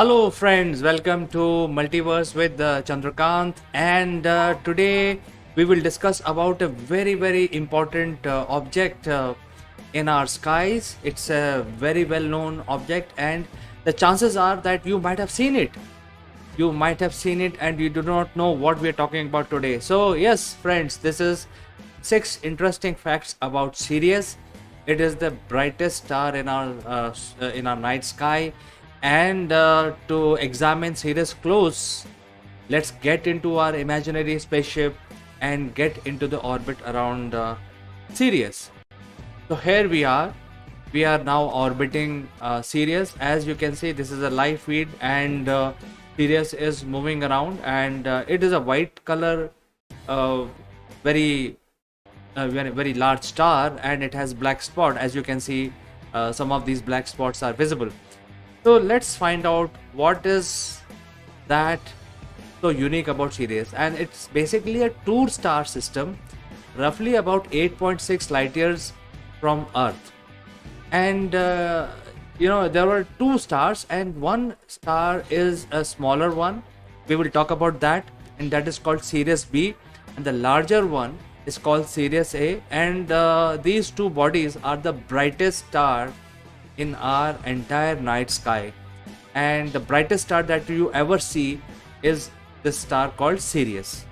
Hello, friends. Welcome to Multiverse with Chandra Kant. And today we will discuss about a very important object in our skies. It's a very well-known object, and the chances are that you might have seen it. You might have seen it, and you do not know what we are talking about today. So, yes, friends, this is six interesting facts about Sirius. It is the brightest star in our night sky, and to examine Sirius close, let's get into our imaginary spaceship and get into the orbit around Sirius. So here we are. We are now orbiting Sirius. As you can see, this is a live feed, and Sirius is moving around, and it is a white color, uh, very very large star, and it has black spot. As you can see, some of these black spots are visible. So let's find out what is that so unique about Sirius. And it's basically a two star system, roughly about 8.6 light years from Earth. And there were two stars, and one star is a smaller one. We will talk about that, and that is called Sirius B, and the larger one is called Sirius A. And these two bodies are the brightest star in our entire night sky, and the brightest star that you ever see is this star called Sirius.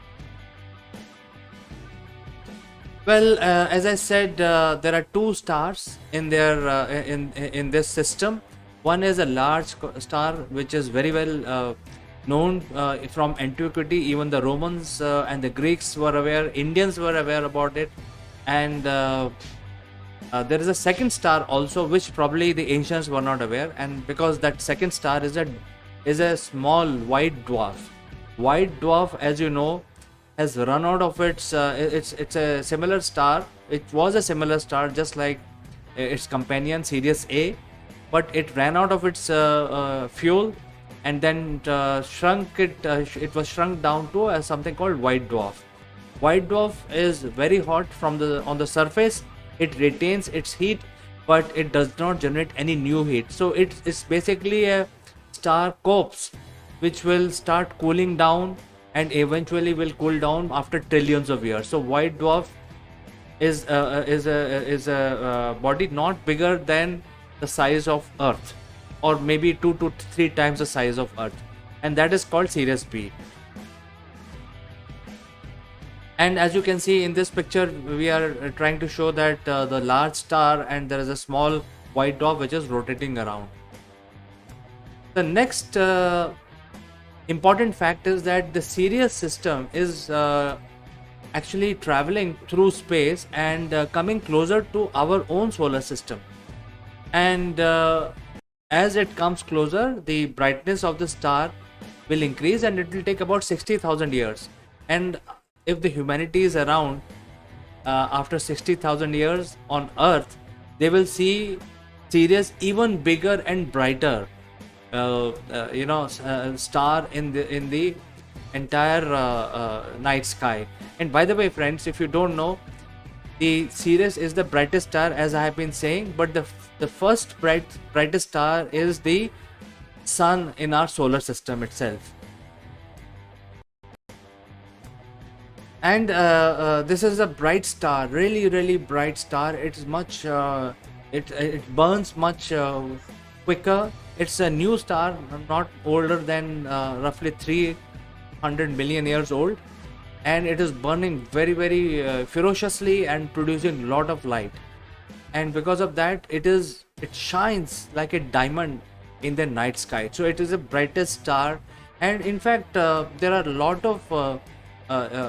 Well, as I said, there are two stars in in this system. One is a large star which is very well known from antiquity. Even the Romans and the Greeks were aware, Indians were aware about it, and there is a second star also, which probably the ancients were not aware, and because that second star is a small white dwarf. White dwarf, as you know, has run out of it's a similar star. It was a similar star, just like its companion Sirius A, but it ran out of its fuel, and then shrunk it. It was shrunk down to something called white dwarf. White dwarf is very hot on the surface. It retains its heat, but it does not generate any new heat. So it's basically a star corpse, which will start cooling down and eventually will cool down after trillions of years. So white dwarf is a body not bigger than the size of Earth, or maybe 2 to 3 times the size of Earth, and that is called Sirius B. And as you can see in this picture, we are trying to show that the large star, and there is a small white dwarf which is rotating around. The next important fact is that the Sirius system is actually traveling through space and coming closer to our own solar system. And as it comes closer, the brightness of the star will increase, and it will take about 60,000 years. And if the humanity is around after 60,000 years on Earth, they will see Sirius even bigger and brighter, star in the entire night sky. And by the way, friends, if you don't know, the Sirius is the brightest star, as I have been saying, but the first brightest star is the sun in our solar system itself. And this is a bright star, really bright star. It's much it burns much quicker. It's a new star, not older than roughly 300 million years old, and it is burning very ferociously and producing a lot of light. And because of that, it shines like a diamond in the night sky. So it is the brightest star. And in fact, there are a lot of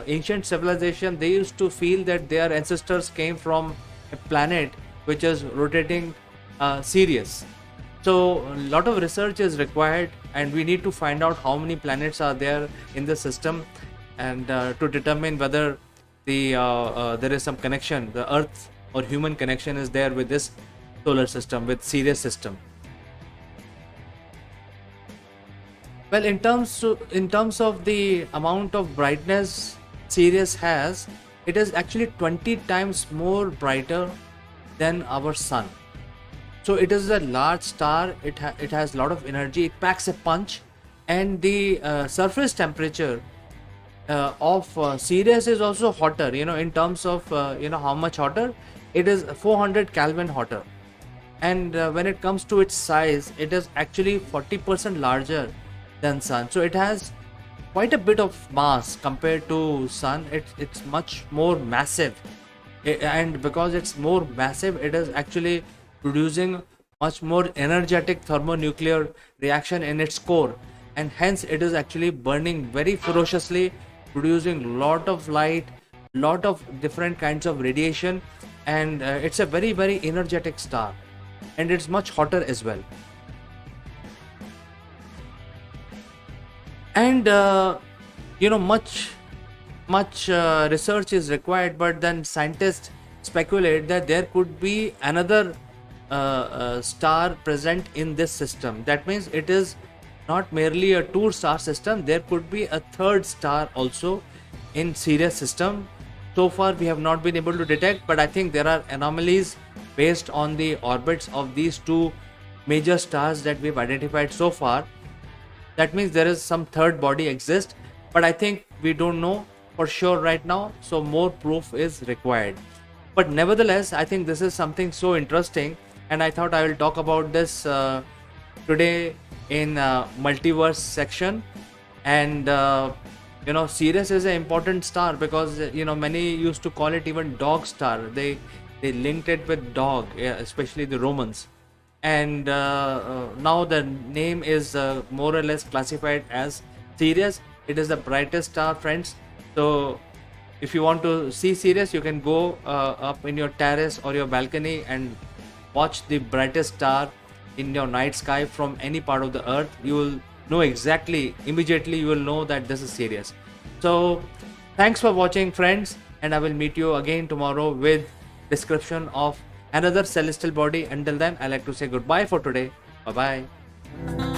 ancient civilization. They used to feel that their ancestors came from a planet which is rotating Sirius. So a lot of research is required, and we need to find out how many planets are there in the system, and to determine whether there is some connection, the Earth or human connection is there with this solar system, with Sirius system. Well, in terms of the amount of brightness Sirius has, it is actually 20 times more brighter than our sun. So it is a large star. It has a lot of energy. It packs a punch, and the surface temperature of Sirius is also hotter. In terms of how much hotter, it is 400 Kelvin hotter. And when it comes to its size, it is actually 40% larger than Sun. So it has quite a bit of mass compared to Sun. It's much more massive. And because it's more massive, it is actually producing much more energetic thermonuclear reaction in its core, and hence it is actually burning very ferociously, producing lot of light, lot of different kinds of radiation, and it's a very very energetic star, and it's much hotter as well. And much research is required, but then scientists speculate that there could be another star present in this system. That means it is not merely a two star system, there could be a third star also in Sirius system. So far we have not been able to detect, but I think there are anomalies based on the orbits of these two major stars that we've identified so far. That means there is some third body exists, but I think we don't know for sure right now, so more proof is required. But nevertheless, I think this is something so interesting, and I thought I will talk about this today in multiverse section. And Sirius is an important star because many used to call it even dog star. They linked it with dog, especially the Romans. And now the name is more or less classified as Sirius. It is the brightest star, friends. So if you want to see Sirius, you can go up in your terrace or your balcony and watch the brightest star in your night sky from any part of the earth. You will know exactly, immediately you will know that this is Sirius. So thanks for watching, friends, and I will meet you again tomorrow with description of another celestial body. Until then, I like to say goodbye for today. Bye bye.